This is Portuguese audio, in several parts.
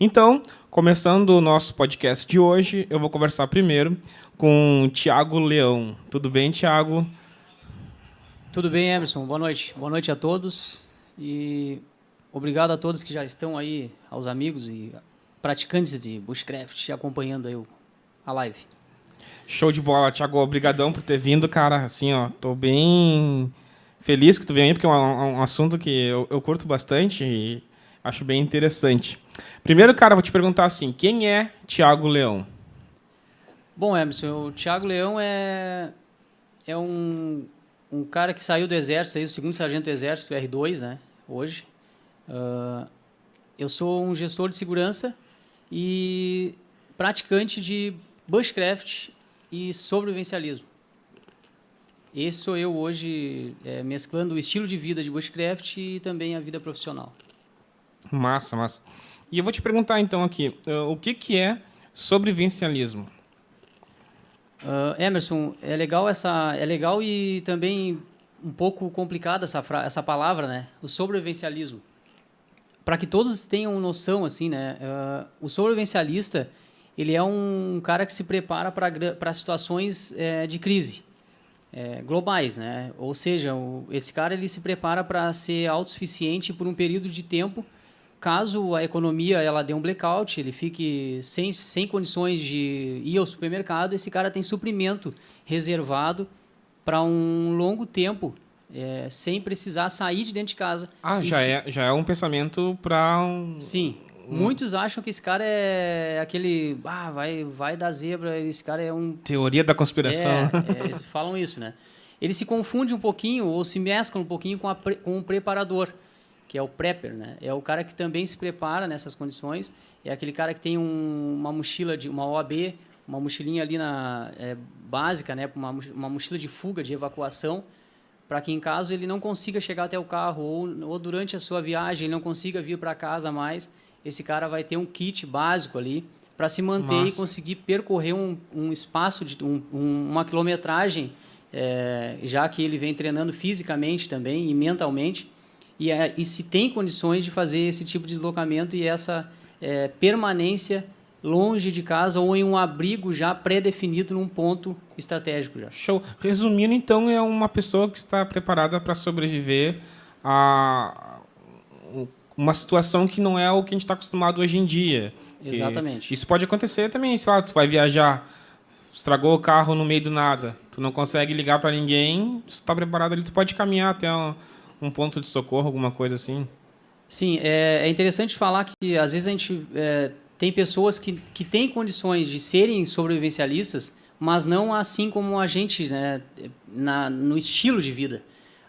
Então, começando o nosso podcast de hoje, eu vou conversar primeiro com o Thiago Leão. Tudo bem, Thiago? Tudo bem, Emerson. Boa noite. Boa noite a todos e obrigado a todos que já estão aí, aos amigos e praticantes de Bushcraft, acompanhando aí a live. Show de bola, Thiago. Obrigadão por ter vindo, cara. Assim, ó, tô bem feliz que tu veio aí, porque é um assunto que eu curto bastante e acho bem interessante. Primeiro, cara, vou te perguntar assim, quem é Thiago Leão? Bom, Emerson, o Thiago Leão é um cara que saiu do Exército, aí, o segundo sargento do Exército, R2, né, hoje. Eu sou um gestor de segurança e praticante de Bushcraft e sobrevivencialismo. Esse sou eu hoje, mesclando o estilo de vida de Bushcraft e também a vida profissional. Massa, massa. E eu vou te perguntar então aqui, o que é sobrevivencialismo? Emerson, é legal e também um pouco complicada essa palavra, né? O sobrevivencialismo. Para que todos tenham noção, assim, né? O sobrevivencialista, ele é um cara que se prepara para situações de crise globais, né? Ou seja, esse cara ele se prepara para ser autossuficiente por um período de tempo. Caso a economia ela dê um blackout, ele fique sem condições de ir ao supermercado, esse cara tem suprimento reservado para um longo tempo, sem precisar sair de dentro de casa. Já é um pensamento para Sim. Muitos acham que esse cara é aquele... vai dar zebra, esse cara é um... Teoria da conspiração. Eles falam isso, né? Ele se confunde um pouquinho ou se mescla um pouquinho com o preparador, que é o prepper, né? É o cara que também se prepara nessas condições. É aquele cara que tem uma mochila de uma OAB, uma mochilinha ali básica, né? Uma mochila de fuga, de evacuação, para que em caso ele não consiga chegar até o carro ou durante a sua viagem ele não consiga vir para casa mais, esse cara vai ter um kit básico ali para se manter e conseguir percorrer um espaço de uma quilometragem, já que ele vem treinando fisicamente também e mentalmente. E se tem condições de fazer esse tipo de deslocamento e essa permanência longe de casa ou em um abrigo já pré-definido num ponto estratégico. Já. Show. Resumindo, então, é uma pessoa que está preparada para sobreviver a uma situação que não é o que a gente está acostumado hoje em dia. Exatamente. Isso pode acontecer também, sei lá, tu vai viajar, estragou o carro no meio do nada, tu não consegue ligar para ninguém, tu está preparado ali, tu pode caminhar até um ponto de socorro, alguma coisa assim? Sim, é interessante falar que às vezes a gente tem pessoas que têm condições de serem sobrevivencialistas, mas não assim como a gente, né, no estilo de vida.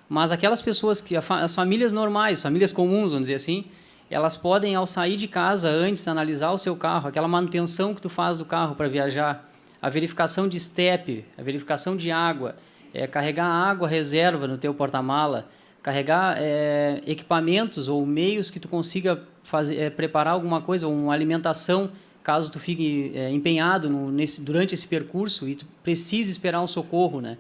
Mas aquelas pessoas que as famílias normais, famílias comuns, vamos dizer assim, elas podem, ao sair de casa antes, analisar o seu carro, aquela manutenção que tu faz do carro para viajar, a verificação de step, a verificação de água, carregar água reserva no teu porta-mala, carregar equipamentos ou meios que tu consiga preparar alguma coisa, ou uma alimentação, caso tu fique empenhado durante esse percurso e tu precise esperar um socorro, né?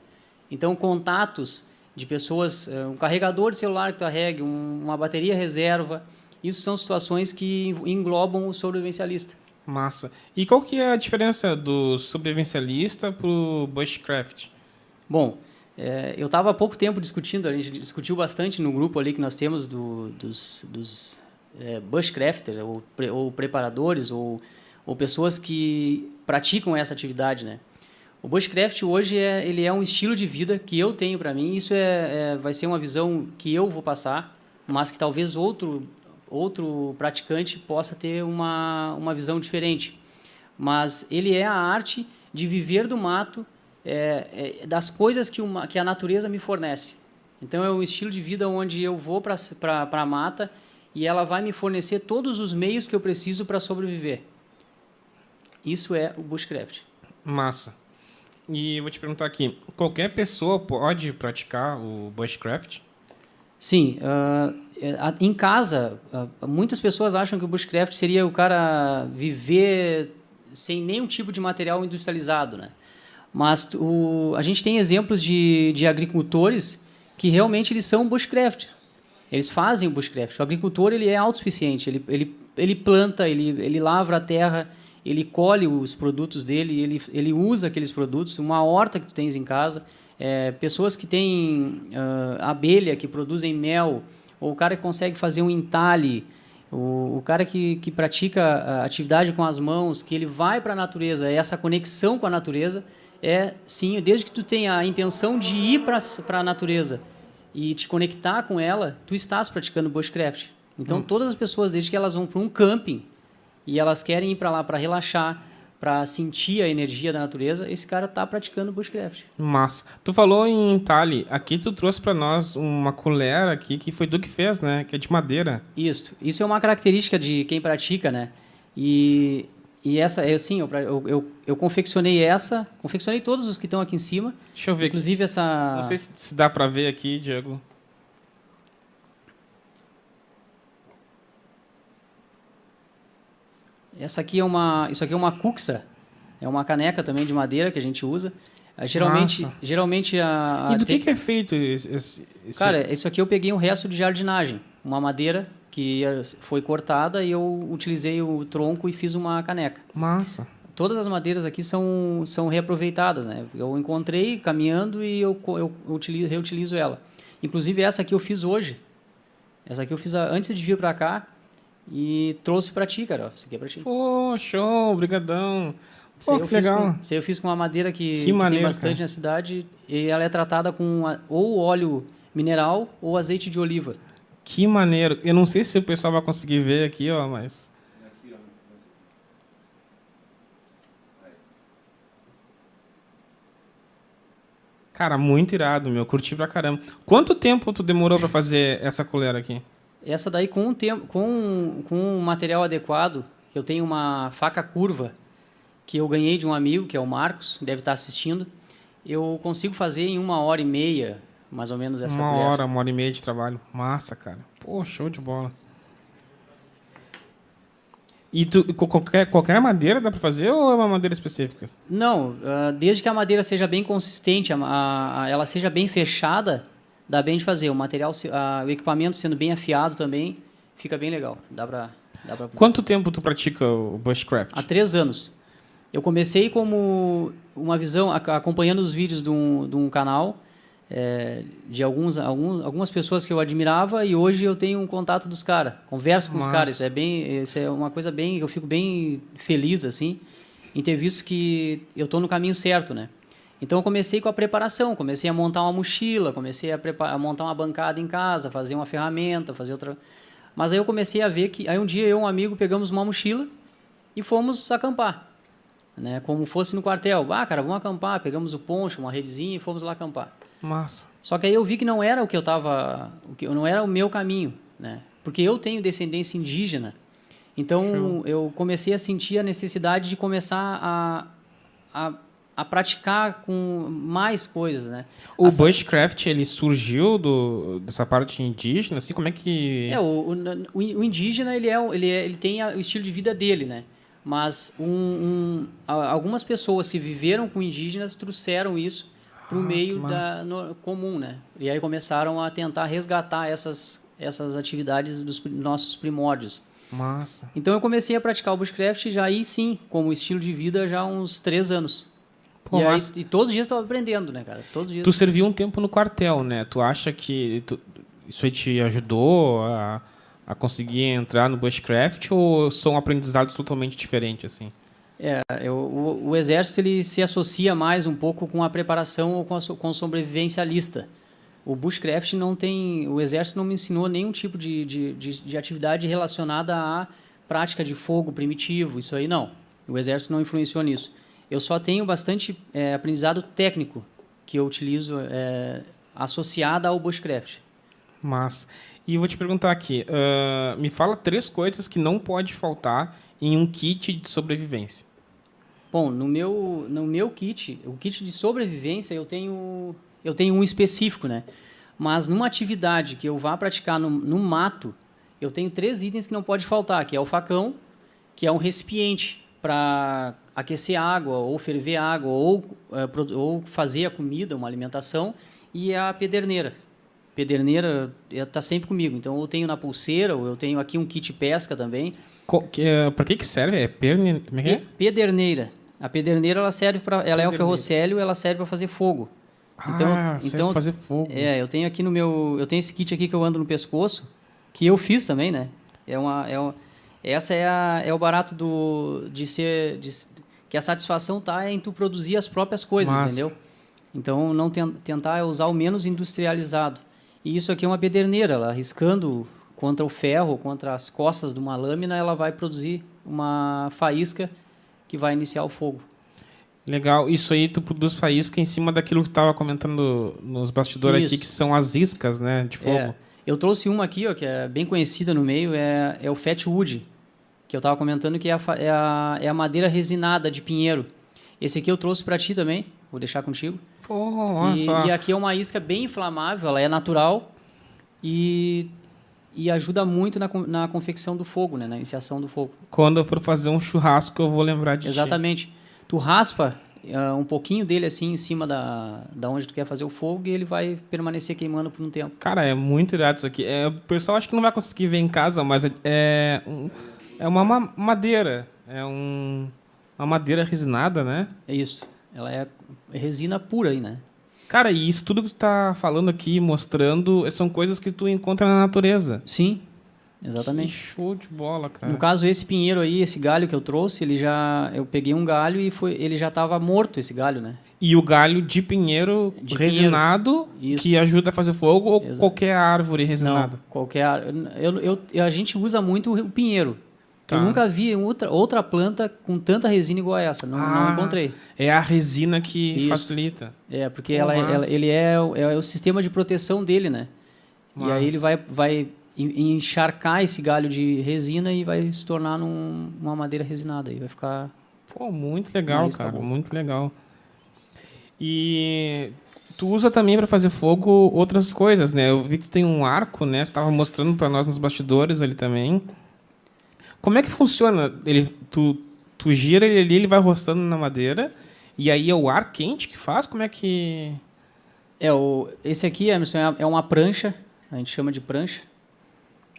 Então, contatos de pessoas, um carregador de celular que tu carregue, uma bateria reserva, isso são situações que englobam o sobrevivencialista. Massa. E qual que é a diferença do sobrevivencialista para o bushcraft? Bom, eu estava há pouco tempo discutindo, a gente discutiu bastante no grupo ali que nós temos dos bushcrafters, ou preparadores, ou pessoas que praticam essa atividade, né? O bushcraft hoje ele é um estilo de vida que eu tenho para mim, isso vai ser uma visão que eu vou passar, mas que talvez outro praticante possa ter uma visão diferente. Mas ele é a arte de viver do mato, das coisas que a natureza me fornece. Então, é um estilo de vida onde eu vou para a mata e ela vai me fornecer todos os meios que eu preciso para sobreviver. Isso é o bushcraft. Massa. E eu vou te perguntar aqui, qualquer pessoa pode praticar o bushcraft? Sim. Em casa, muitas pessoas acham que o bushcraft seria o cara viver sem nenhum tipo de material industrializado, né? Mas a gente tem exemplos de agricultores que realmente eles são bushcraft. Eles fazem o bushcraft. O agricultor ele é autossuficiente. Ele ele planta, ele lavra a terra, ele colhe os produtos dele, ele usa aqueles produtos, uma horta que tu tens em casa, pessoas que têm abelha, que produzem mel, ou o cara que consegue fazer um entalhe, o cara que pratica a atividade com as mãos, que ele vai para a natureza, essa conexão com a natureza, sim, desde que tu tenha a intenção de ir para a natureza e te conectar com ela, tu estás praticando bushcraft. Então, todas as pessoas, desde que elas vão para um camping e elas querem ir para lá para relaxar, para sentir a energia da natureza, esse cara está praticando bushcraft. Massa. Tu falou em entalhe. Aqui tu trouxe para nós uma colher aqui que foi tu que fez, né? Que é de madeira. Isso é uma característica de quem pratica, né? E essa, eu confeccionei confeccionei todos os que estão aqui em cima. Deixa eu ver. Inclusive aqui. Não sei se dá para ver aqui, Diego. Isso aqui é uma cuxa, é uma caneca também de madeira que a gente usa. Geralmente E do que é feito esse... Cara, isso aqui eu peguei um resto de jardinagem, uma madeira que foi cortada e eu utilizei o tronco e fiz uma caneca. Massa. Todas as madeiras aqui são reaproveitadas, né? Eu encontrei caminhando e eu reutilizo ela. Inclusive essa aqui eu fiz hoje. Essa aqui eu fiz antes de vir para cá. E trouxe pra ti, cara. Isso aqui é pra ti. Pô, show, brigadão. Pô, que legal. Isso aí eu fiz com uma madeira que maneiro, tem bastante, cara, na cidade. E ela é tratada com ou óleo mineral ou azeite de oliva. Que maneiro. Eu não sei se o pessoal vai conseguir ver aqui, ó, mas... Cara, muito irado, meu. Curti pra caramba. Quanto tempo tu demorou pra fazer essa colher aqui? Essa daí, com um material adequado, eu tenho uma faca curva que eu ganhei de um amigo, que é o Marcos, deve estar assistindo. Eu consigo fazer em 1h30, mais ou menos, essa colher. 1h30 de trabalho. Massa, cara. Pô, show de bola. E qualquer madeira dá para fazer ou é uma madeira específica? Não, desde que a madeira seja bem consistente, ela seja bem fechada, dá bem de fazer. O material, o equipamento sendo bem afiado também, fica bem legal. Dá pra... Quanto tempo tu pratica o bushcraft? Há 3 anos. Eu comecei como uma visão, acompanhando os vídeos de um canal, de algumas pessoas que eu admirava, e hoje eu tenho um contato dos caras, converso com os caras. Isso é uma coisa bem... Eu fico bem feliz, assim, em ter visto que eu estou no caminho certo, né? Então, eu comecei com a preparação, comecei a montar uma mochila, comecei a montar uma bancada em casa, fazer uma ferramenta, fazer outra... Mas aí eu comecei a ver que... Aí um dia eu e um amigo pegamos uma mochila e fomos acampar, né? Como fosse no quartel. Ah, cara, vamos acampar. Pegamos o poncho, uma redezinha e fomos lá acampar. Massa. Só que aí eu vi que não era não era o meu caminho, né? Porque eu tenho descendência indígena. Então, eu comecei a sentir a necessidade de começar a praticar com mais coisas, né? O bushcraft, ele surgiu dessa parte indígena, assim, como é que... O indígena, ele tem o estilo de vida dele, né? Mas algumas pessoas que viveram com indígenas trouxeram isso para o meio comum, né? E aí começaram a tentar resgatar essas atividades dos nossos primórdios. Massa. Então, eu comecei a praticar o bushcraft já aí, sim, como estilo de vida, já há uns 3 anos. Pô, e todos os dias eu estava aprendendo, né, cara? Todos os dias. Tu serviu um tempo no quartel, né? Tu acha que isso aí te ajudou a conseguir entrar no bushcraft ou são aprendizados totalmente diferentes, assim? O exército ele se associa mais um pouco com a preparação ou com o sobrevivencialista. O bushcraft não tem... O exército não me ensinou nenhum tipo de atividade relacionada à prática de fogo primitivo. Isso aí não. O exército não influenciou nisso. Eu só tenho bastante aprendizado técnico que eu utilizo associado ao bushcraft. Massa. E eu vou te perguntar aqui, me fala 3 coisas que não pode faltar em um kit de sobrevivência. Bom, no meu kit, o kit de sobrevivência, eu tenho um específico, né? Mas numa atividade que eu vá praticar no mato, eu tenho 3 itens que não pode faltar, que é o facão, que é um recipiente para aquecer água, ou ferver água, ou fazer a comida, uma alimentação, e a pederneira. Pederneira está sempre comigo. Então, eu tenho na pulseira, ou eu tenho aqui um kit pesca também. Para que serve? Como é que é? Pederneira. A pederneira ela serve para, ela é o ferrocélio, ela serve para fazer fogo. Serve pra fazer fogo. Eu tenho aqui eu tenho esse kit aqui que eu ando no pescoço, que eu fiz também, né? Essa é o barato que a satisfação tá em tu produzir as próprias coisas, entendeu? Então não tentar usar o menos industrializado. E isso aqui é uma pederneira, ela riscando contra o ferro, contra as costas de uma lâmina, ela vai produzir uma faísca que vai iniciar o fogo. Legal. Isso aí tu produz faísca em cima daquilo que tu estava comentando nos bastidores aqui, que são as iscas, né, de fogo. Eu trouxe uma aqui, ó, que é bem conhecida no meio, é o Fatwood, que eu estava comentando que é a madeira resinada de pinheiro. Esse aqui eu trouxe para ti também, vou deixar contigo. E aqui é uma isca bem inflamável, ela é natural e ajuda muito na confecção do fogo, né, na iniciação do fogo. Quando eu for fazer um churrasco, eu vou lembrar de ti. Exatamente. Tu raspa um pouquinho dele assim em cima da onde tu quer fazer o fogo e ele vai permanecer queimando por um tempo. Cara, é muito irado isso aqui. O pessoal acho que não vai conseguir ver em casa, mas é uma madeira. Uma madeira resinada, né? É isso. Ela é resina pura aí, né? Cara, e isso tudo que tu tá falando aqui, mostrando, são coisas que tu encontra na natureza. Sim, exatamente. Que show de bola, cara. No caso, esse pinheiro aí, esse galho que eu trouxe, eu peguei um galho e ele já estava morto, esse galho, né? E o galho de pinheiro resinado, que ajuda a fazer fogo, ou qualquer árvore resinada? Não, qualquer árvore. A gente usa muito o pinheiro. Tá. Eu nunca vi outra planta com tanta resina igual a essa. Não encontrei. É a resina que facilita. Porque ele é o sistema de proteção dele, né? E aí ele vai encharcar esse galho de resina e vai se tornar numa madeira resinada. E vai ficar... Pô, muito legal, cara. Muito legal. E tu usa também para fazer fogo outras coisas, né? Eu vi que tu tem um arco, né? Tu tava mostrando para nós nos bastidores ali também. Como é que funciona? Tu gira ele ali, ele vai roçando na madeira, e aí é o ar quente que faz? Como é que... Esse aqui, Emerson, é uma prancha, a gente chama de prancha.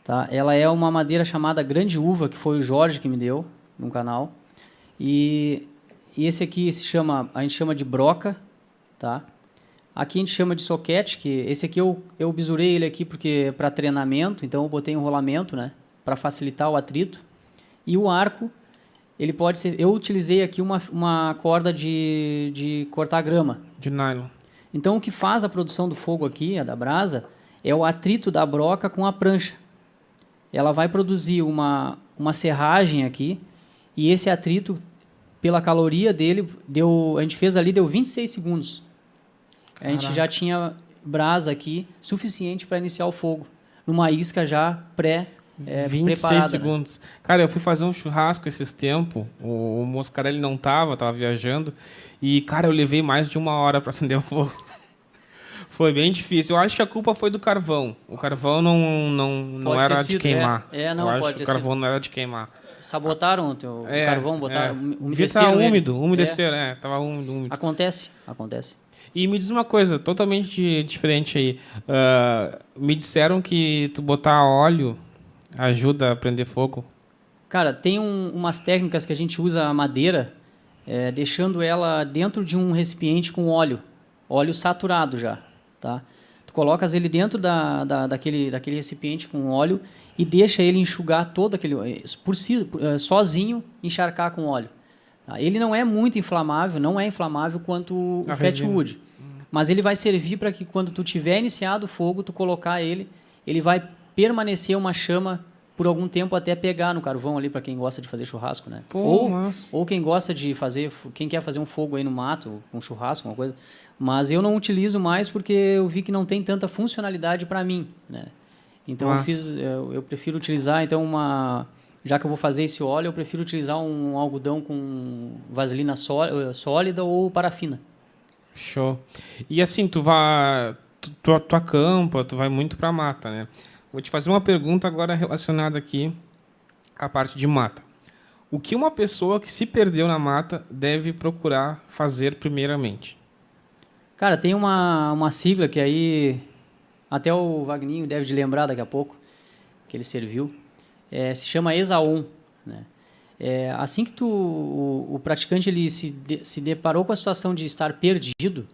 Tá? Ela é uma madeira chamada Grande Uva, que foi o Jorge que me deu no canal. E esse aqui a gente chama de broca. Tá? Aqui a gente chama de soquete, que esse aqui eu bisurei ele aqui porque para treinamento, então eu botei um rolamento, né, para facilitar o atrito. E o arco, ele pode ser... Eu utilizei aqui uma corda de cortar grama. De nylon. Então, o que faz a produção do fogo aqui, da brasa, é o atrito da broca com a prancha. Ela vai produzir uma serragem aqui, e esse atrito, pela caloria dele, a gente fez ali, deu 26 segundos. Caraca. A gente já tinha brasa aqui, suficiente para iniciar o fogo, numa isca já 26 preparada, segundos. Né? Cara, eu fui fazer um churrasco esses tempos. O Moscarelli não tava viajando. E, cara, eu levei mais de 1 hora para acender o fogo. Foi bem difícil. Eu acho que a culpa foi do carvão. O carvão não era de queimar. Não eu pode acho que o carvão não era de queimar. Sabotaram o teu carvão, botaram, umedeceram ele. Umedeceram, tava úmido. Acontece. E me diz uma coisa totalmente diferente aí. Me disseram que tu botar óleo ajuda a prender fogo? Cara, tem umas técnicas que a gente usa a madeira, deixando ela dentro de um recipiente com óleo saturado já, tá? Tu colocas ele dentro daquele recipiente com óleo e deixa ele enxugar todo aquele sozinho, encharcar com óleo. Tá? Ele não é muito inflamável, não é inflamável quanto o Fatwood, mas ele vai servir para que quando tu tiver iniciado o fogo, tu colocar ele vai permanecer uma chama por algum tempo até pegar no carvão ali, para quem gosta de fazer churrasco, né? Ou quem gosta de quem quer fazer um fogo aí no mato, um churrasco, uma coisa. Mas eu não utilizo mais porque eu vi que não tem tanta funcionalidade para mim, né? Então eu prefiro utilizar já que eu vou fazer esse óleo, eu prefiro utilizar um algodão com vaselina sólida ou parafina. Show. E assim, tu acampa, tu vai muito pra mata, né? Vou te fazer uma pergunta agora relacionada aqui à parte de mata. O que uma pessoa que se perdeu na mata deve procurar fazer primeiramente? Cara, tem uma sigla que aí até o Vagninho deve de lembrar daqui a pouco, que ele serviu. Se chama ESAON. né? Assim que o praticante ele se deparou com a situação de estar perdido,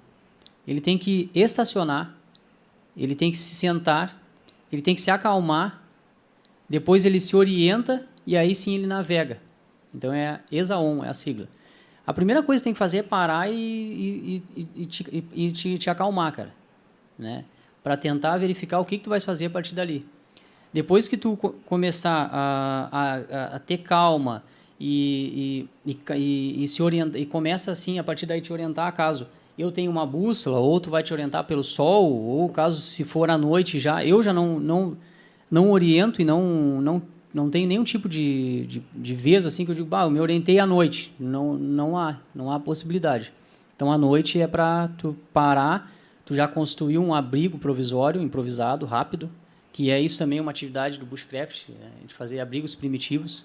ele tem que estacionar, ele tem que se sentar, ele tem que se acalmar, depois ele se orienta e aí sim ele navega. Então é ESAON, é a sigla. A primeira coisa que tem que fazer é parar e te acalmar, cara, né? Para tentar verificar o que tu vai fazer a partir dali. Depois que tu começar a ter calma e se orienta, e começa assim, a partir daí te orientar, caso eu tenha uma bússola, ou tu vai te orientar pelo sol, ou caso se for à noite já, eu já não oriento e não tem nenhum tipo de vez assim que eu digo, eu me orientei à noite. Não há possibilidade. Então, à noite é para tu parar, tu já construir um abrigo provisório, improvisado, rápido, que é isso também uma atividade do bushcraft, a gente fazer abrigos primitivos,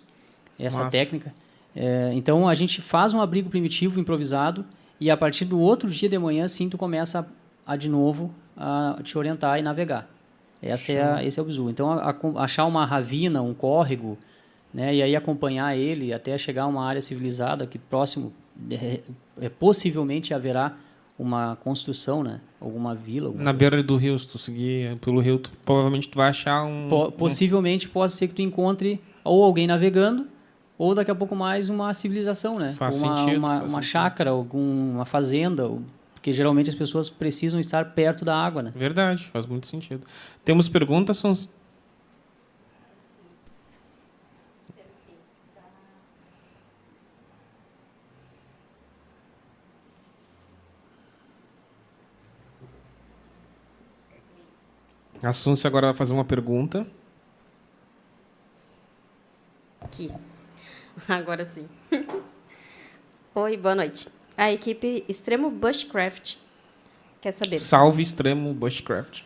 essa técnica. Então, a gente faz um abrigo primitivo, improvisado, e a partir do outro dia de manhã, sim, tu começa de novo a te orientar e navegar. Esse é o bizu. Então, achar uma ravina, um córrego, né, e aí acompanhar ele até chegar a uma área civilizada, que próximo, possivelmente haverá uma construção, né, alguma vila. Na beira do rio, se tu seguir pelo rio, provavelmente tu vai achar possivelmente pode ser que tu encontre ou alguém navegando, ou daqui a pouco mais uma civilização, né? Faz sentido. Uma chácara, alguma fazenda, porque geralmente as pessoas precisam estar perto da água, né? Verdade, faz muito sentido. Temos perguntas, Sons? A Sunce agora vai fazer uma pergunta. Aqui. Agora sim. Oi, boa noite. A equipe Extremo Bushcraft quer saber. Salve, Extremo Bushcraft.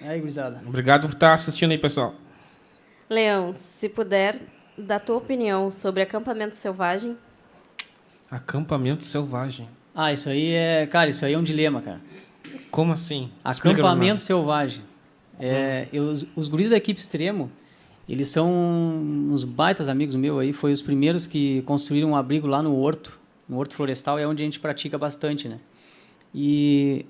Aí, gurizada. Obrigado por estar assistindo aí, pessoal. Leão, se puder, dar tua opinião sobre acampamento selvagem. Acampamento selvagem. Isso aí é um dilema, cara. Como assim? Acampamento selvagem. Os guris da equipe Extremo, eles são uns baitas amigos meus aí, foi os primeiros que construíram um abrigo lá no Horto Florestal, é onde a gente pratica bastante, né? E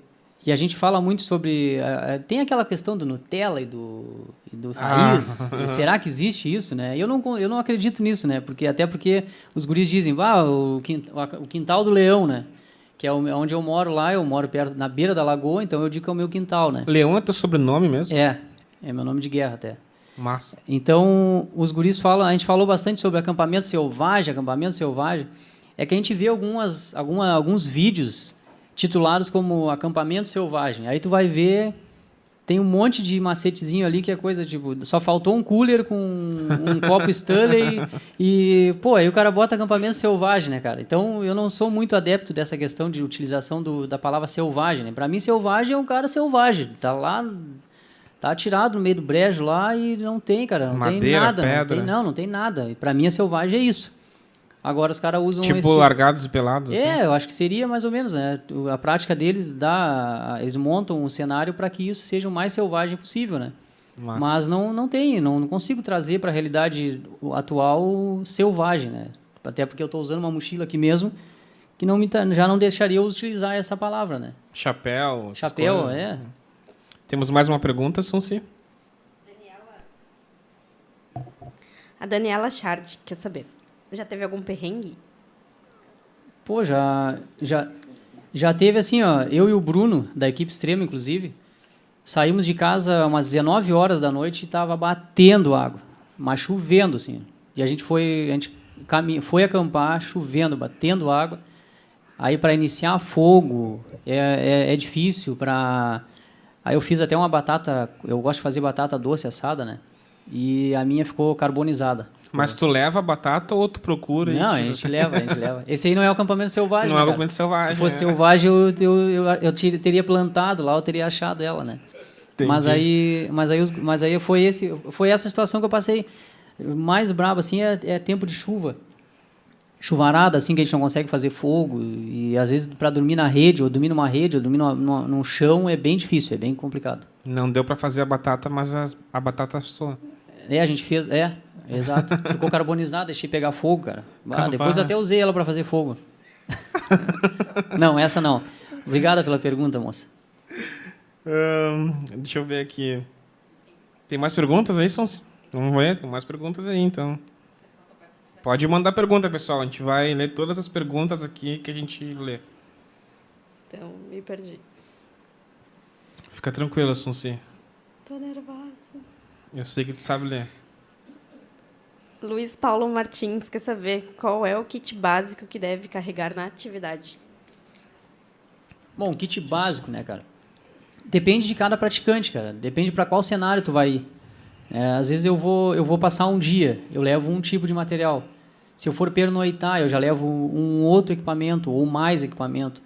a gente fala muito sobre... tem aquela questão do Nutella e do raiz. Será que existe isso, né? Eu não acredito nisso, né? Até porque os guris dizem, o quintal do leão, né? Que é onde eu moro lá, eu moro perto, na beira da lagoa, então eu digo que é o meu quintal, né? Leão é teu sobrenome mesmo? É meu nome de guerra até. Massa. Então, os guris falam, a gente falou bastante sobre acampamento selvagem, é que a gente vê alguns vídeos titulados como acampamento selvagem. Aí tu vai ver, tem um monte de macetezinho ali que é coisa tipo, só faltou um cooler com um copo Stanley e, aí o cara bota acampamento selvagem, né, cara? Então, eu não sou muito adepto dessa questão de utilização da palavra selvagem, né? Para mim, selvagem é um cara selvagem, tá lá... Tá atirado no meio do brejo lá e não tem, cara. Não tem nada. Pedra. Não tem nada. E pra mim, a selvagem é isso. Agora os caras usam tipo largados e pelados? Assim? Eu acho que seria mais ou menos, né? A prática deles eles montam um cenário para que isso seja o mais selvagem possível, né? Massa. Mas não consigo trazer para a realidade atual selvagem, né? Até porque eu estou usando uma mochila aqui mesmo que já não deixaria eu utilizar essa palavra, né? Chapéu, Temos mais uma pergunta, Sunci? A Daniela Chard quer saber. Já teve algum perrengue? Já teve assim, ó. Eu e o Bruno, da equipe Extremo, inclusive, saímos de casa umas 19 horas da noite e estava batendo água. Mas chovendo, assim. E a gente foi acampar chovendo, batendo água. Aí, para iniciar fogo, é difícil para... Aí eu fiz até uma batata, eu gosto de fazer batata doce assada, né? E a minha ficou carbonizada. Mas tu leva a batata ou tu procura? Não, a gente leva. Esse aí não é o acampamento selvagem, não é o acampamento selvagem. Se fosse selvagem, eu teria plantado lá, eu teria achado ela, né? Entendi. Mas aí foi essa situação que eu passei. O mais brabo, assim, é tempo de chuva. Chuvarada, assim, que a gente não consegue fazer fogo. E, às vezes, para dormir na rede, ou dormir numa rede, ou dormir num chão, é bem difícil, é bem complicado. Não deu para fazer a batata, mas a batata assou. A gente fez... Exato. Ficou carbonizada, deixei pegar fogo, cara. Capaz. Depois eu até usei ela para fazer fogo. Não, essa não. Obrigada pela pergunta, moça. Deixa eu ver aqui. Tem mais perguntas aí, Sons? Vamos ver, tem mais perguntas aí, então. Pode mandar pergunta, pessoal. A gente vai ler todas as perguntas aqui que a gente lê. Então, me perdi. Fica tranquila, Sonsi. Tô nervosa. Eu sei que tu sabe ler. Luiz Paulo Martins quer saber qual é o kit básico que deve carregar na atividade. Bom, kit básico, né, cara? Depende de cada praticante, cara. Depende para qual cenário tu vai ir. Às vezes eu vou passar um dia, eu levo um tipo de material. Se eu for pernoitar, eu já levo um outro equipamento ou mais equipamento.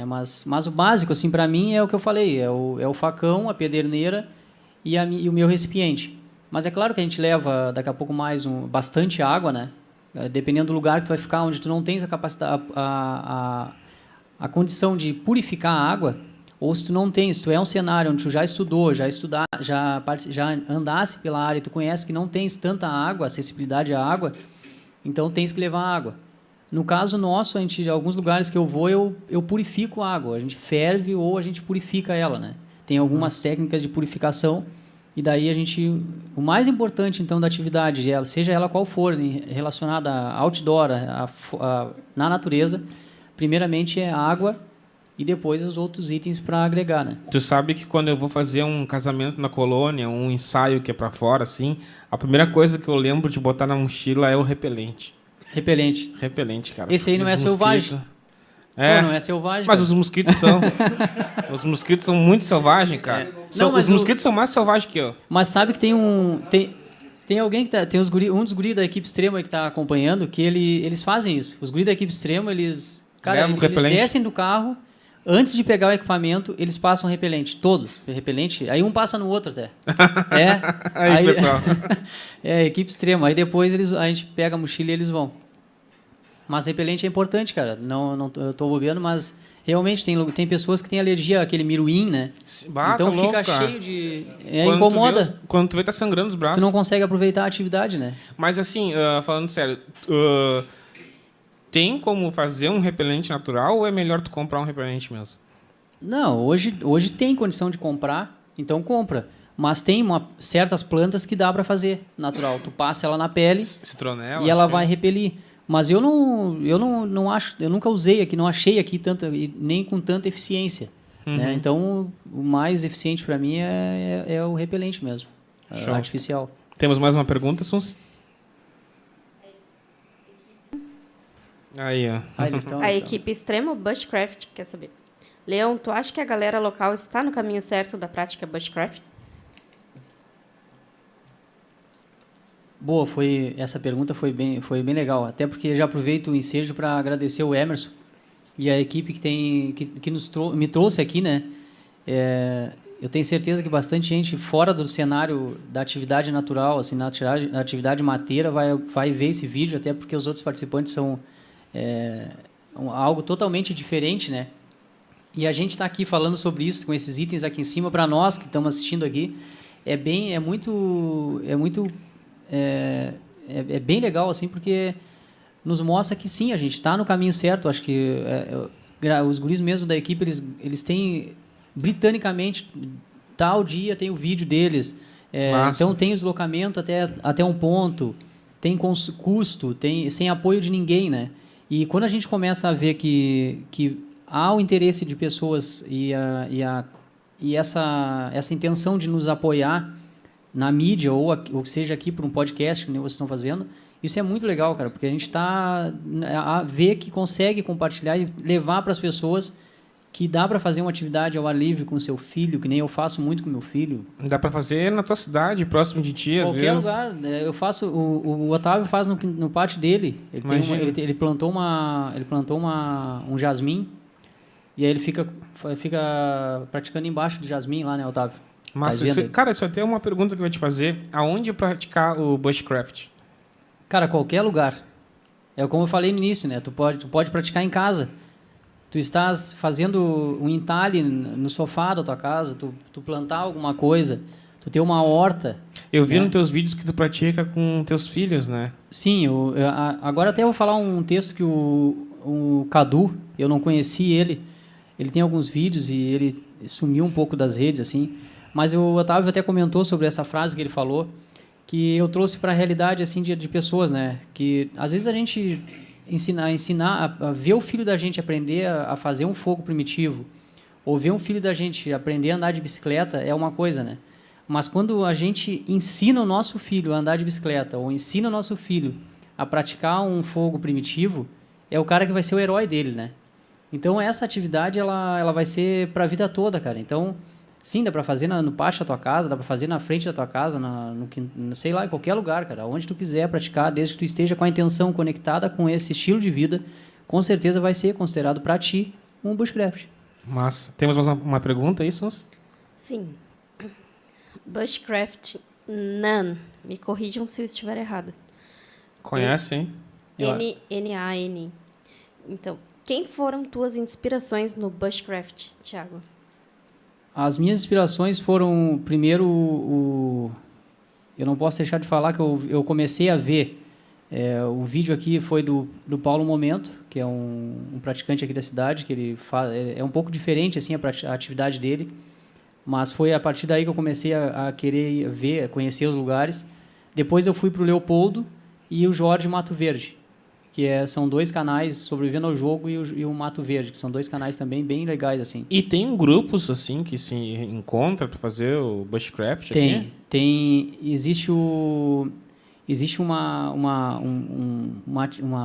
Mas o básico, assim, para mim é o que eu falei, é o facão, a pederneira e o meu recipiente. Mas é claro que a gente leva daqui a pouco mais bastante água, né? Dependendo do lugar que tu vai ficar, onde tu não tens a capacidade, a condição de purificar a água, ou se tu não tens, se tu é um cenário onde tu já estudou, já andasse pela área e tu conhece que não tens tanta água, acessibilidade à água, então tens que levar água. No caso nosso, alguns lugares que eu vou, eu purifico a água. A gente ferve ou a gente purifica ela, né? Tem algumas técnicas de purificação e daí o mais importante, então, da atividade, seja ela qual for, relacionada a outdoor, na natureza, primeiramente é água e depois os outros itens para agregar, né? Tu sabe que quando eu vou fazer um casamento na colônia, um ensaio que é pra fora, assim, a primeira coisa que eu lembro de botar na mochila é o repelente. Repelente. Repelente, cara. Esse aí não é selvagem. É, não é selvagem. mas cara. os mosquitos são. Os mosquitos são muito selvagens, cara. Os mosquitos são mais selvagens que eu. Mas sabe que tem alguém que tem um dos guris da equipe extrema aí que tá acompanhando, que eles fazem isso. Os guris da equipe extrema, eles descem do carro, antes de pegar o equipamento, eles passam repelente, todo. Repelente, aí um passa no outro até. Aí, pessoal. Equipe extrema. Aí depois a gente pega a mochila e eles vão. Mas repelente é importante, cara. Não eu tô bobeando, mas realmente tem pessoas que têm alergia àquele miruim, né? Então fica cheio de... incomoda. Quando tu vê, tá sangrando os braços. Tu não consegue aproveitar a atividade, né? Mas assim, falando sério, tem como fazer um repelente natural ou é melhor tu comprar um repelente mesmo? Não, hoje tem condição de comprar, então compra. Mas tem certas plantas que dá para fazer natural. Tu passa ela na pele Citronela, e ela vai repelir. Mas eu não acho, eu nunca usei aqui, não achei aqui nem com tanta eficiência. Né? Então, o mais eficiente para mim é o repelente mesmo, artificial. Temos mais uma pergunta, Suns? Aí, ó. A equipe Extremo Bushcraft quer saber. Leão, tu acha que a galera local está no caminho certo da prática Bushcraft? Boa, essa pergunta foi bem legal. Até porque já aproveito o ensejo para agradecer o Emerson e a equipe que me trouxe aqui, né? Eu tenho certeza que bastante gente fora do cenário da atividade natural, assim, na atividade mateira, vai ver esse vídeo, até porque os outros participantes são algo totalmente diferente, né? E a gente está aqui falando sobre isso, com esses itens aqui em cima, para nós que estamos assistindo aqui, é bem legal, assim, porque nos mostra que sim, a gente está no caminho certo. Acho que os guris mesmo da equipe, eles têm, britanicamente, tal dia tem o vídeo deles. Então tem o deslocamento até um ponto, tem custo, sem apoio de ninguém, né? E quando a gente começa a ver que há o interesse de pessoas e essa intenção de nos apoiar na mídia, ou seja aqui por um podcast, que nem vocês estão fazendo, isso é muito legal, cara, porque a gente está a ver que consegue compartilhar e levar para as pessoas que dá para fazer uma atividade ao ar livre com o seu filho, que nem eu faço muito com meu filho. Dá para fazer na tua cidade, próximo de ti, às vezes. Qualquer lugar. Eu faço, o Otávio faz no pátio dele. Ele plantou um jasmim, e aí ele fica praticando embaixo do jasmim lá, né, Otávio? Mas, cara, isso até é uma pergunta que eu vou te fazer. Aonde praticar o bushcraft? Cara, qualquer lugar. É como eu falei no início, né? Tu pode praticar em casa. Tu estás fazendo um entalhe no sofá da tua casa, tu plantar alguma coisa, Tu ter uma horta. Eu vi né? nos teus vídeos que tu pratica com teus filhos, né? Sim, agora até vou falar um texto que o Cadu, eu não conheci ele. Ele tem alguns vídeos e ele sumiu um pouco das redes, assim. Mas o Otávio até comentou sobre essa frase que ele falou, que eu trouxe para a realidade assim de pessoas, né? Que às vezes a gente ensinar a ver o filho da gente aprender a fazer um fogo primitivo, ou ver um filho da gente aprender a andar de bicicleta é uma coisa, né? Mas quando a gente ensina o nosso filho a andar de bicicleta, ou ensina o nosso filho a praticar um fogo primitivo, é o cara que vai ser o herói dele, né? Então essa atividade ela vai ser para a vida toda, cara. Então sim, dá para fazer no pátio da tua casa, dá para fazer na frente da tua casa, sei lá, em qualquer lugar, cara. Onde tu quiser praticar, desde que tu esteja com a intenção conectada com esse estilo de vida, com certeza vai ser considerado para ti um bushcraft. Mas temos mais uma pergunta, é isso? Sim. Bushcraft Nan. Me corrijam se eu estiver errado. Conhece, hein? N-A-N. Então, quem foram tuas inspirações no bushcraft, Thiago? As minhas inspirações foram, primeiro, eu não posso deixar de falar que eu comecei a ver, o vídeo aqui foi do Paulo Momento, que é um praticante aqui da cidade, que ele é um pouco diferente assim, a atividade dele, mas foi a partir daí que eu comecei a querer ver, conhecer os lugares. Depois eu fui para o Leopoldo e o Jorge Mato Verde, que são dois canais, Sobrevivendo ao Jogo e o Mato Verde, que são dois canais também bem legais, assim. E tem grupos, assim, que se encontram para fazer o bushcraft aqui? Existe uma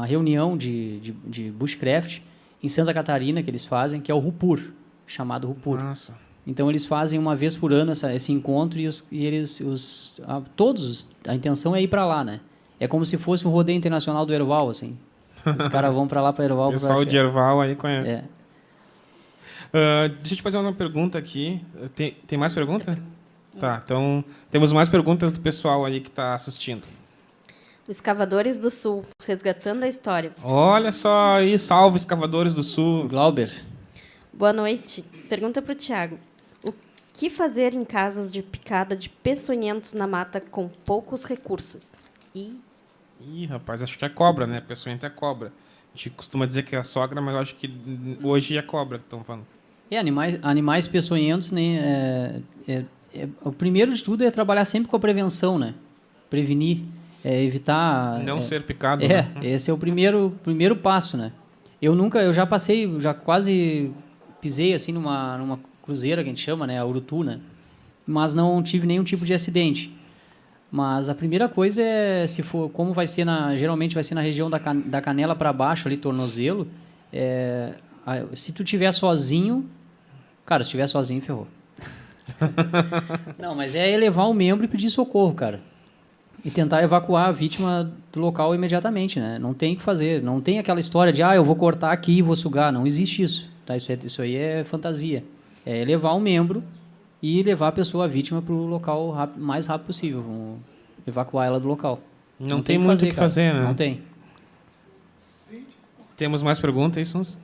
reunião de bushcraft em Santa Catarina que eles fazem, que é o Rupur, chamado Rupur. Nossa. Então eles fazem uma vez por ano esse encontro e a intenção é ir para lá, né? É como se fosse um rodeio internacional do Erval, assim. Os caras vão para lá para Erval. O pessoal de Erval aí conhece. Deixa eu te fazer uma pergunta aqui. Tem mais pergunta? Tá, então temos mais perguntas do pessoal aí que está assistindo. Os Escavadores do Sul, resgatando a história. Olha só aí, salve Escavadores do Sul. Glauber. Boa noite. Pergunta para o Thiago. O que fazer em casos de picada de peçonhentos na mata com poucos recursos? Ih, rapaz, acho que é cobra, né? Peçonhento é cobra. A gente costuma dizer que é a sogra, mas eu acho que hoje é cobra que estão falando. Animais peçonhentos, né? O primeiro de tudo é trabalhar sempre com a prevenção, né? Prevenir, evitar... Não ser picado, né? Esse é o primeiro passo, né? Eu já quase pisei assim numa cruzeira que a gente chama, né? A Urutu, né? Mas não tive nenhum tipo de acidente. Mas a primeira coisa é, se for, como vai ser geralmente vai ser na região da canela para baixo, ali, tornozelo, se tu tiver sozinho, cara, se tiver sozinho, ferrou. Não, mas é elevar o membro e pedir socorro, cara. E tentar evacuar a vítima do local imediatamente, né? Não tem o que fazer, não tem aquela história de, eu vou cortar aqui e vou sugar, não existe isso, tá? Isso aí é fantasia. É elevar o membro e levar a pessoa, a vítima, para o local mais rápido possível. Vamos evacuar ela do local. Não tem muito o que fazer, né? Não tem. Temos mais perguntas, isso?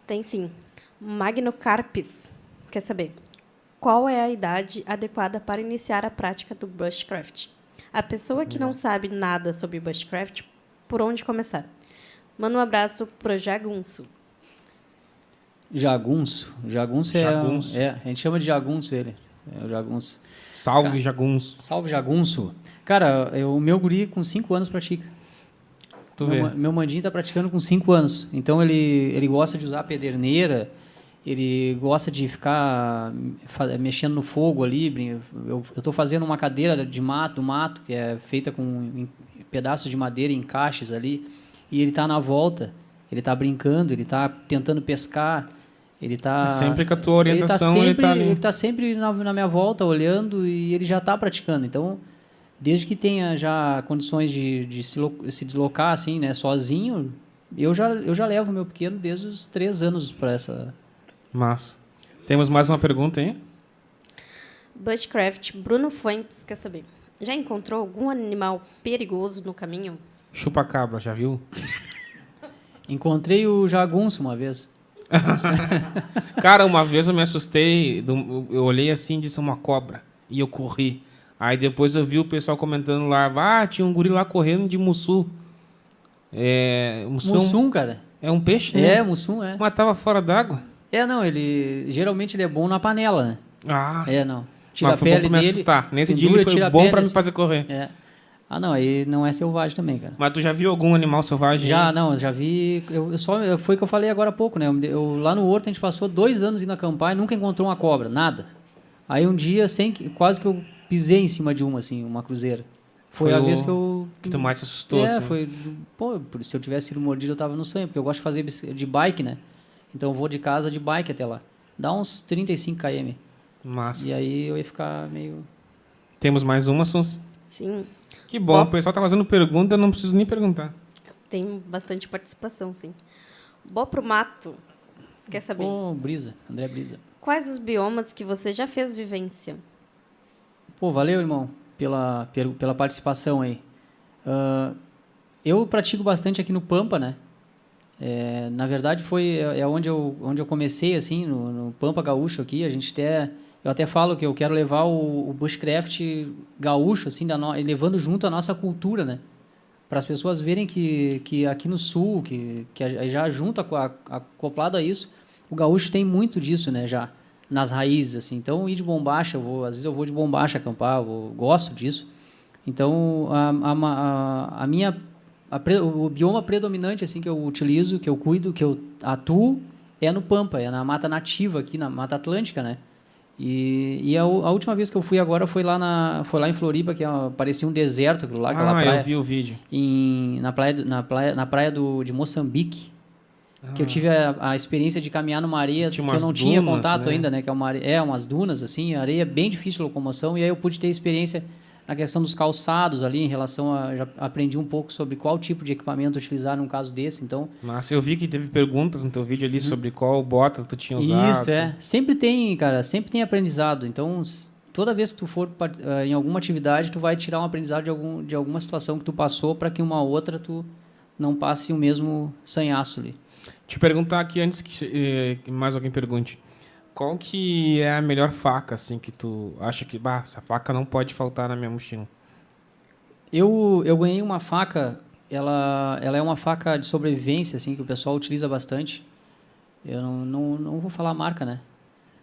Tem sim. Magno Carpes quer saber qual é a idade adequada para iniciar a prática do bushcraft? A pessoa que não sabe nada sobre bushcraft, por onde começar? Manda um abraço pro Jagunço. Jagunço? Jagunço. A gente chama de jagunço ele. É o jagunço. Salve, jagunço. Salve, jagunço. Cara, o meu guri com 5 anos pratica. Meu mandinho tá praticando com 5 anos. Então ele gosta de usar a pederneira, ele gosta de ficar mexendo no fogo ali. Eu tô fazendo uma cadeira de mato, que é feita com pedaços de madeira, encaixes ali. E ele tá na volta, ele tá brincando, ele tá tentando pescar. Ele tá sempre com a tua orientação, ele tá sempre na minha volta olhando e ele já tá praticando. Então, desde que tenha já condições de se deslocar assim, né, sozinho, eu já levo meu pequeno desde os 3 anos para essa. Massa. Temos mais uma pergunta aí? Bushcraft, Bruno Fuentes quer saber. Já encontrou algum animal perigoso no caminho? Chupa-cabra, já viu? Encontrei o jagunço uma vez. Cara, uma vez eu me assustei, eu olhei assim e disse uma cobra. E eu corri. Aí depois eu vi o pessoal comentando lá, tinha um guri lá correndo de mussu. Mussu Mussum, cara. é um peixe, né? É, mussum, é. Mas tava fora d'água. Não, geralmente ele é bom na panela, né? Ah, Não. Tira mas a foi bom pele pra me dele. assustar. Nesse dia pendura, ele foi tira a bom pele, pra me assim. fazer correr. Não, aí não é selvagem também, cara. Mas tu já viu algum animal selvagem? Já, aí? não, eu já vi. Foi o que eu falei agora há pouco, né? Lá no Horto a gente passou 2 anos indo acampar e nunca encontrou uma cobra, nada. Aí um dia, quase que eu pisei em cima de uma, assim, uma cruzeira. Foi a vez que eu. Que tu mais se assustou, assim. Foi. Pô, se eu tivesse sido mordido, eu tava no sangue, porque eu gosto de fazer de bike, né? Então eu vou de casa de bike até lá. Dá uns 35 km. Massa. E aí eu ia ficar meio. Temos mais uma, Suns? Sim, Que bom, o pessoal tá fazendo pergunta, eu não preciso nem perguntar. tem bastante participação, sim. Boa pro mato. Quer saber? Pô, Brisa, André Brisa. Quais os biomas que você já fez vivência? Pô, valeu, irmão, pela participação aí. Eu pratico bastante aqui no Pampa, né? Na verdade, é onde eu comecei, assim, no Pampa Gaúcho aqui. Eu até falo que eu quero levar o bushcraft gaúcho, assim, levando junto a nossa cultura, né? Para as pessoas verem que aqui no Sul, que já junto, acoplado a isso, o gaúcho tem muito disso, né? Já nas raízes, assim. Então, ir de bombacha, às vezes eu vou de bombacha acampar, gosto disso. Então, o bioma predominante, assim, que eu utilizo, que eu cuido, que eu atuo, é no Pampa, é na mata nativa aqui, na Mata Atlântica, né? E a última vez que eu fui agora foi lá em Floripa, que parecia um deserto aquilo lá, aquela praia. Eu vi o vídeo. Na praia de Moçambique, que eu tive a experiência de caminhar numa areia que eu não tinha contato, né? Ainda, né? Que é umas dunas, assim, areia bem difícil de locomoção, e aí eu pude ter experiência na questão dos calçados ali, em relação já aprendi um pouco sobre qual tipo de equipamento utilizar num caso desse, então... Mas eu vi que teve perguntas no teu vídeo ali sobre qual bota tu tinha usado. Isso, sempre tem, cara, sempre tem aprendizado, então toda vez que tu for em alguma atividade, tu vai tirar um aprendizado de alguma situação que tu passou para que uma outra tu não passe o mesmo sanhaço ali. Te perguntar aqui antes que mais alguém pergunte. Qual que é a melhor faca, assim, que tu acha que... essa faca não pode faltar na minha mochila? Eu ganhei uma faca, ela é uma faca de sobrevivência, assim, que o pessoal utiliza bastante. Eu não vou falar a marca, né?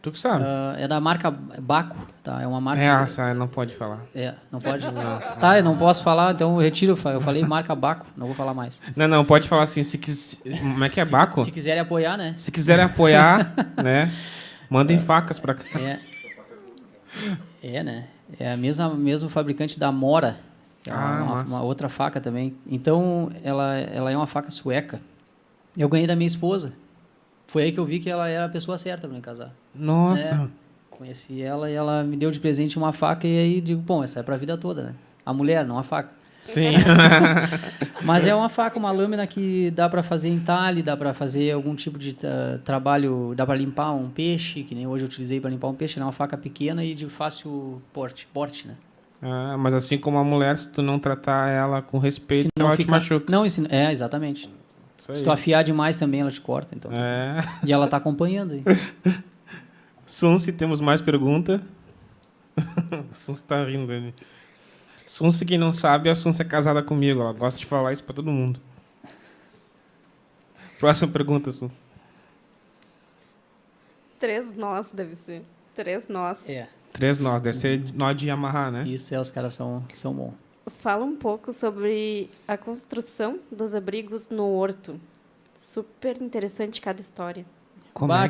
Tu que sabe. É da marca Baco, tá? É uma marca... Essa não pode falar. Não pode? Não. Tá, eu não posso falar, então eu retiro. Eu falei marca Baco, não vou falar mais. Não, pode falar assim, como é que é Baco? Se quiserem apoiar, né? Se quiserem apoiar, né? Mandem facas pra cá. Né? É a mesmo fabricante da Mora. Que é uma outra faca também. Então, ela é uma faca sueca. Eu ganhei da minha esposa. Foi aí que eu vi que ela era a pessoa certa para me casar. Nossa. Conheci ela e ela me deu de presente uma faca e aí digo, bom, essa é para a vida toda, né? A mulher, não a faca. Sim. Mas é uma faca, uma lâmina que dá para fazer entalhe, dá para fazer algum tipo de trabalho, dá para limpar um peixe, que nem hoje eu utilizei para limpar um peixe, é uma faca pequena e de fácil porte, né? Mas assim como a mulher, se tu não tratar ela com respeito, ela te machuca. Não, exatamente. Se tu afiar demais também, ela te corta. Então. E ela tá acompanhando aí. Sunsi, temos mais pergunta? Sunsi tá rindo ali. Sunsi, quem não sabe, a Sunsi é casada comigo. Ela gosta de falar isso pra todo mundo. Próxima pergunta, Sunsi. 3 nós, deve ser. 3 nós. 3 nós, deve ser nó de amarrar, né? Isso, os caras são bons. Fala um pouco sobre a construção dos abrigos no Horto. Super interessante cada história.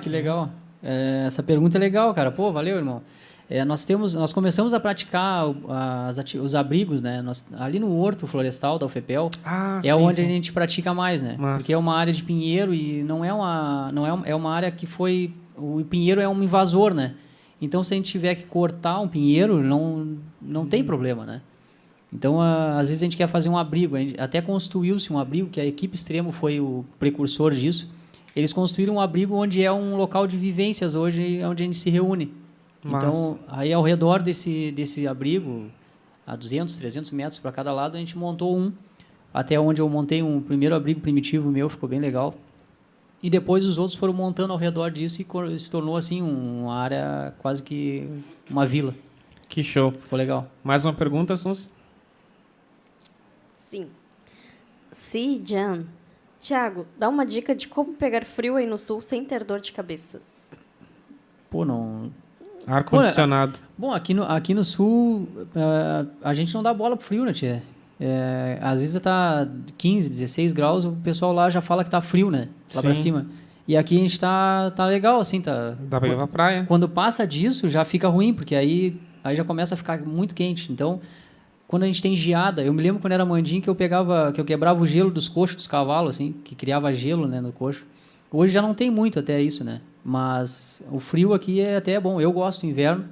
Que legal. Essa pergunta é legal, cara. Pô, valeu, irmão. Nós começamos a praticar os abrigos, né? Ali no Horto Florestal da UFPEL onde a gente pratica mais, né? Mas... Porque é uma área de pinheiro e é uma área que o pinheiro é um invasor, né? Então, se a gente tiver que cortar um pinheiro, não tem problema, né? Então, às vezes a gente quer fazer um abrigo. Até construiu-se um abrigo, que a equipe Extremo foi o precursor disso. Eles construíram um abrigo onde é um local de vivências hoje, onde a gente se reúne. Então, aí ao redor desse abrigo, a 200, 300 metros para cada lado, a gente montou até onde eu montei um primeiro abrigo primitivo meu, ficou bem legal. E depois os outros foram montando ao redor disso e se tornou assim uma área quase que uma vila. Que show. Ficou legal. Mais uma pergunta, Suns? Sim. Si, Jan. Tiago, dá uma dica de como pegar frio aí no sul sem ter dor de cabeça. Pô, não... Ar-condicionado. Bom, aqui no sul, a gente não dá bola pro frio, né, tia? Às vezes tá 15, 16 graus, o pessoal lá já fala que tá frio, né? Lá pra Sim. cima. E aqui a gente tá legal, assim, tá... Dá pra ir pra praia. Quando passa disso, já fica ruim, porque aí já começa a ficar muito quente. Então, quando a gente tem geada, eu me lembro quando era mandinho que eu quebrava o gelo dos coxos dos cavalos, assim, que criava gelo, né, no coxo. Hoje já não tem muito até isso, né? Mas o frio aqui é até bom. Eu gosto do inverno,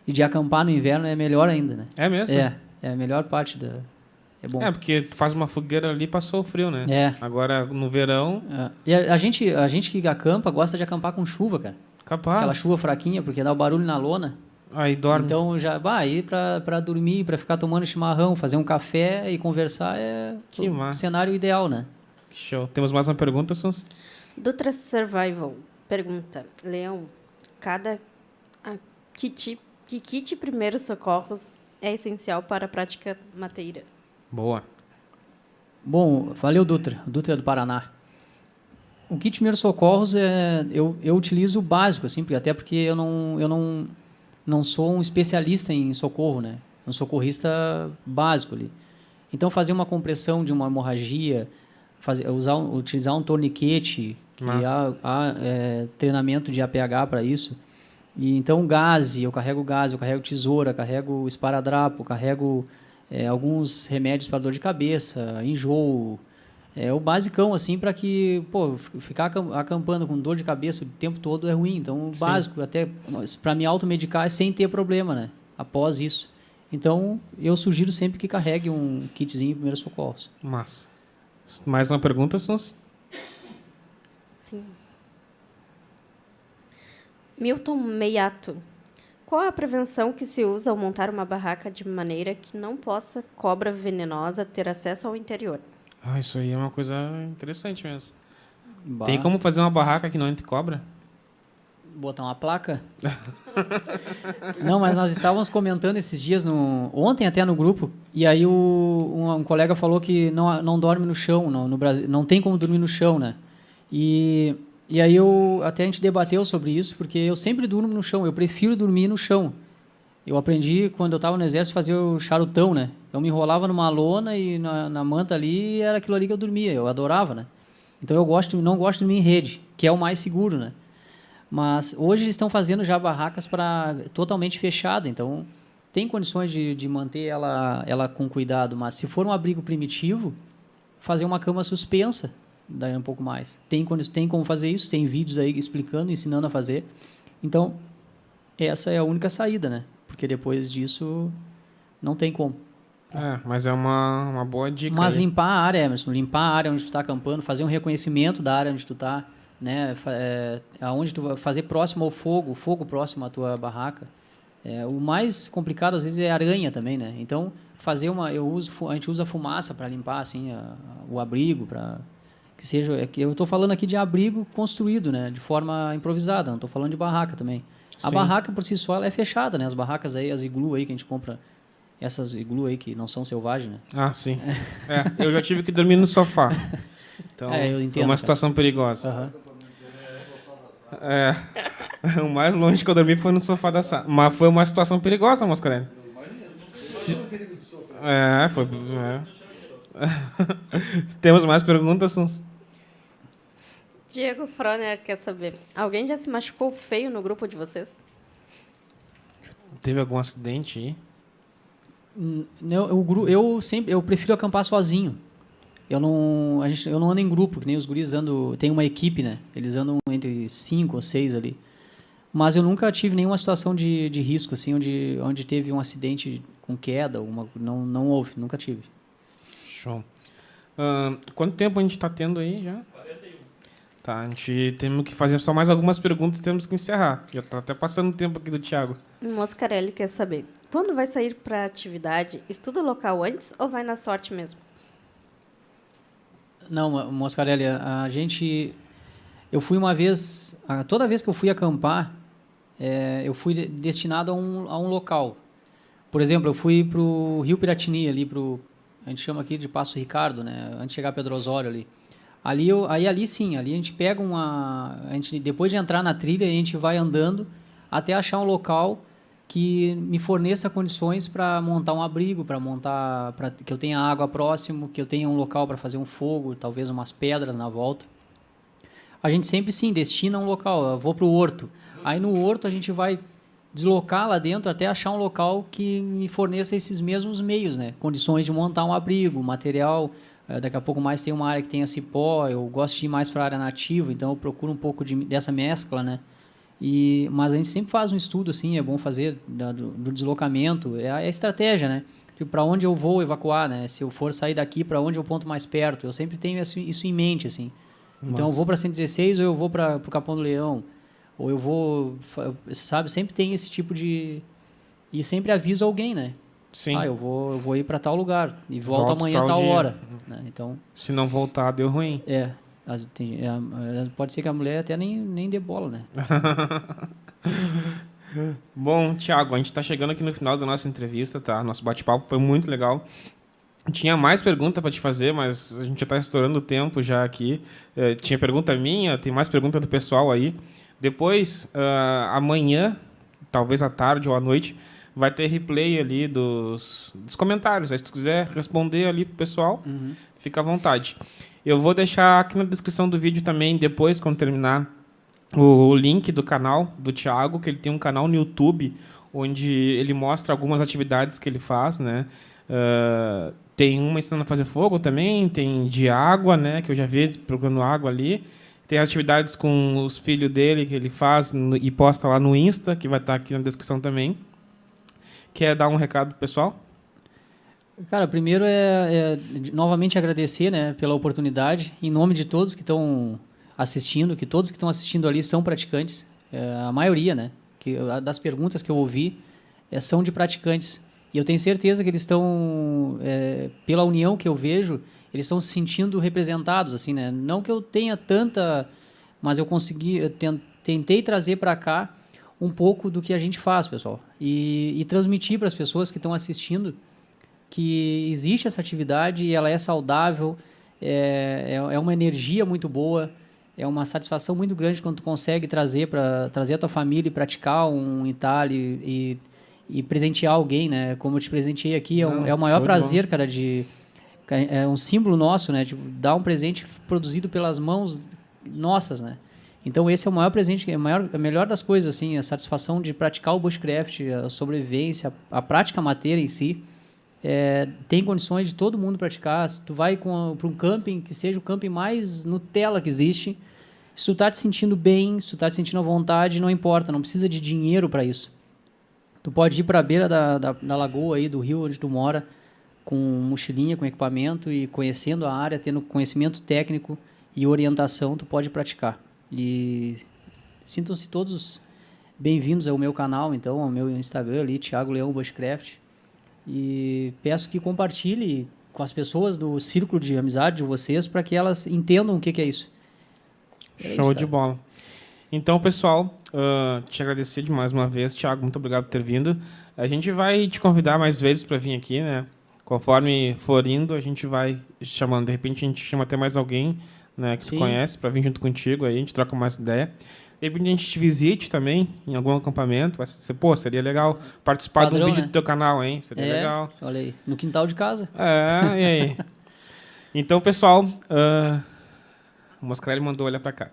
e de acampar no inverno é melhor ainda, né? É mesmo? É a melhor parte da... É bom. É, porque tu faz uma fogueira ali e passou o frio, né? É. Agora, no verão, E a gente que acampa gosta de acampar com chuva, cara. capaz. Aquela chuva fraquinha, porque dá o barulho na lona. Aí dorme. Então, aí pra dormir, pra ficar tomando chimarrão, fazer um café e conversar é Que o massa. cenário ideal, né? Que show. Temos mais uma pergunta, Suns? Dutra Survival pergunta: Leão, que kit primeiros socorros é essencial para a prática mateira? Boa. Bom, valeu, Dutra. Dutra é do Paraná. O kit de primeiros socorros, eu utilizo o básico, assim, até porque eu não sou um especialista em socorro, né? Um socorrista básico ali. Então, fazer uma compressão de uma hemorragia, utilizar um torniquete, que há treinamento de APH para isso. E então, eu carrego tesoura, carrego esparadrapo, carrego alguns remédios para dor de cabeça, enjoo. O basicão, assim, para que, ficar acampando com dor de cabeça o tempo todo é ruim. Então, o básico, até para me automedicar, é sem ter problema, né? Após isso. Então, eu sugiro sempre que carregue um kitzinho de primeiros socorros. Massa. Mais uma pergunta, Suns? Sim. Milton Meiato. Qual é a prevenção que se usa ao montar uma barraca de maneira que não possa cobra venenosa ter acesso ao interior? Ah, isso aí é uma coisa interessante mesmo. Bah. Tem como fazer uma barraca que não entre cobra? Botar uma placa? Não, mas nós estávamos comentando esses dias, ontem até no grupo, e aí um colega falou que não dorme no chão, no Brasil, não tem como dormir no chão, né? E aí até a gente debateu sobre isso, porque eu sempre durmo no chão, eu prefiro dormir no chão. Eu aprendi, quando eu estava no exército, fazer o charutão, né? Eu me enrolava numa lona e na manta ali, era aquilo ali que eu dormia, eu adorava, né? Então eu não gosto de dormir em rede, que é o mais seguro, né? Mas hoje eles estão fazendo já barracas totalmente fechada, então tem condições de manter ela com cuidado, mas se for um abrigo primitivo, fazer uma cama suspensa, daí um pouco mais. Tem como fazer isso, tem vídeos aí explicando, ensinando a fazer. Então, essa é a única saída, né? Porque depois disso, não tem como. Mas é uma boa dica. Mas aí. limpar a área, Emerson, limpar a área onde tu está acampando, fazer um reconhecimento da área onde tu está, né? Aonde tu vai fazer próximo ao fogo próximo à tua barraca. O mais complicado às vezes é aranha também, né? Então fazer a gente usa fumaça para limpar assim o abrigo, para que seja. Eu estou falando aqui de abrigo construído, né? De forma improvisada. Não estou falando de barraca também. A Sim. barraca por si só ela é fechada, né? As barracas aí, as iglu aí que a gente compra, essas iglu aí que não são selvagens, né? Ah, sim. Eu já tive que dormir no sofá. Então, Eu entendo, foi uma cara. situação perigosa. Aham. O mais longe que eu dormi foi no sofá da sala. Mas foi uma situação perigosa, Moscarelli. Foi. Temos mais perguntas, Suns? Diego Froner quer saber: alguém já se machucou feio no grupo de vocês? Teve algum acidente aí? Eu prefiro acampar sozinho. Eu não ando em grupo, que nem os guris andam. Tem uma equipe, né? Eles andam entre 5 ou 6 ali. Mas eu nunca tive nenhuma situação de risco, assim, onde teve um acidente com queda. Não houve, nunca tive. Show. Quanto tempo a gente está tendo aí já? 41. Tá, a gente temos que fazer só mais algumas perguntas e temos que encerrar. Já está até passando o tempo aqui do Thiago. Moscarelli quer saber: quando vai sair para atividade, estuda o local antes ou vai na sorte mesmo? Não, Moscarelli, a gente... Eu fui uma vez, toda vez que eu fui acampar, eu fui destinado a um local. Por exemplo, eu fui para o Rio Piratini, a gente chama aqui de Passo Ricardo, né? Antes de chegar a Pedro Osório ali. Ali sim, ali a gente pega depois de entrar na trilha, a gente vai andando até achar um local que me forneça condições para montar um abrigo, para que eu tenha água próximo, que eu tenha um local para fazer um fogo, talvez umas pedras na volta. A gente sempre sim destina um local. Eu vou para o horto. Aí no horto a gente vai deslocar lá dentro até achar um local que me forneça esses mesmos meios, né? Condições de montar um abrigo, material. Daqui a pouco mais tem uma área que tenha cipó. Eu gosto de ir mais para a área nativa, então eu procuro um pouco dessa mescla, né? Mas a gente sempre faz um estudo, assim, é bom fazer do deslocamento. É a estratégia, né? Tipo, para onde eu vou evacuar, né? Se eu for sair daqui, para onde eu ponto mais perto. Eu sempre tenho isso em mente, assim. Então, eu vou para 116 ou eu vou para o Capão do Leão. Ou eu vou... Sabe? Sempre tem esse tipo de... E sempre aviso alguém, né? Sim. Eu vou ir para tal lugar. E volto amanhã tal hora. Né? Então, se não voltar, deu ruim. Pode ser que a mulher até nem dê bola, né? Bom, Thiago, a gente está chegando aqui no final da nossa entrevista, tá? Nosso bate-papo foi muito legal. Tinha mais pergunta para te fazer, mas a gente já está estourando o tempo já aqui. Tinha pergunta minha, tem mais pergunta do pessoal aí. Depois, amanhã, talvez à tarde ou à noite, vai ter replay ali dos comentários. Aí, se tu quiser responder ali pro pessoal, fica à vontade. Eu vou deixar aqui na descrição do vídeo também, depois, quando terminar, o link do canal do Thiago, que ele tem um canal no YouTube, onde ele mostra algumas atividades que ele faz, né? Tem uma ensinando a fazer fogo também, tem de água, né? Que eu já vi procurando água ali. Tem atividades com os filhos dele que ele faz e posta lá no Insta, que vai estar aqui na descrição também. Quer dar um recado pro pessoal? Cara, primeiro novamente agradecer, né, pela oportunidade, em nome de todos que estão assistindo, que todos que estão assistindo ali são praticantes, a maioria, né, das perguntas que eu ouvi são de praticantes. E eu tenho certeza que eles estão, pela união que eu vejo, eles estão se sentindo representados, assim, né? Não que eu tenha tanta, mas eu tentei trazer para cá um pouco do que a gente faz, pessoal, e transmitir para as pessoas que estão assistindo que existe essa atividade e ela é saudável, é uma energia muito boa, é uma satisfação muito grande quando tu consegue trazer a tua família e praticar um entalhe e presentear alguém, né? Como eu te presenteei aqui, é o maior prazer, cara, é um símbolo nosso, né? De dar um presente produzido pelas mãos nossas, né? Então esse é o maior presente, a melhor das coisas, assim, a satisfação de praticar o bushcraft, a sobrevivência, a prática mateira em si. Tem condições de todo mundo praticar. Se tu vai para um camping, que seja o camping mais Nutella que existe, se tu tá te sentindo bem, se tu tá te sentindo à vontade, não importa, não precisa de dinheiro para isso. Tu pode ir para a beira da lagoa aí, do rio onde tu mora, com mochilinha, com equipamento e conhecendo a área, tendo conhecimento técnico e orientação, tu pode praticar. E sintam-se todos bem-vindos ao meu canal, então, ao meu Instagram ali, Thiago Leão Bushcraft. E peço que compartilhe com as pessoas do círculo de amizade de vocês para que elas entendam o que é isso. Show de bola. Então, pessoal, te agradecer de mais uma vez. Thiago, muito obrigado por ter vindo. A gente vai te convidar mais vezes para vir aqui, né? Conforme for indo, a gente vai chamando. De repente, a gente chama até mais alguém, né, que tu conhece para vir junto contigo. Aí a gente troca mais ideia. De repente, a gente te visite também em algum acampamento. Vai ser, seria legal participar de um vídeo, né, do teu canal, hein? Seria legal. Olha aí, no quintal de casa. E aí? Então, pessoal, o Moscarelli mandou olhar para cá.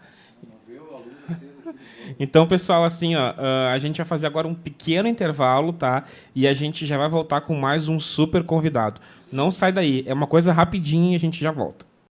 Então, pessoal, assim, a gente vai fazer agora um pequeno intervalo, tá? E a gente já vai voltar com mais um super convidado. Não sai daí, é uma coisa rapidinha e a gente já volta.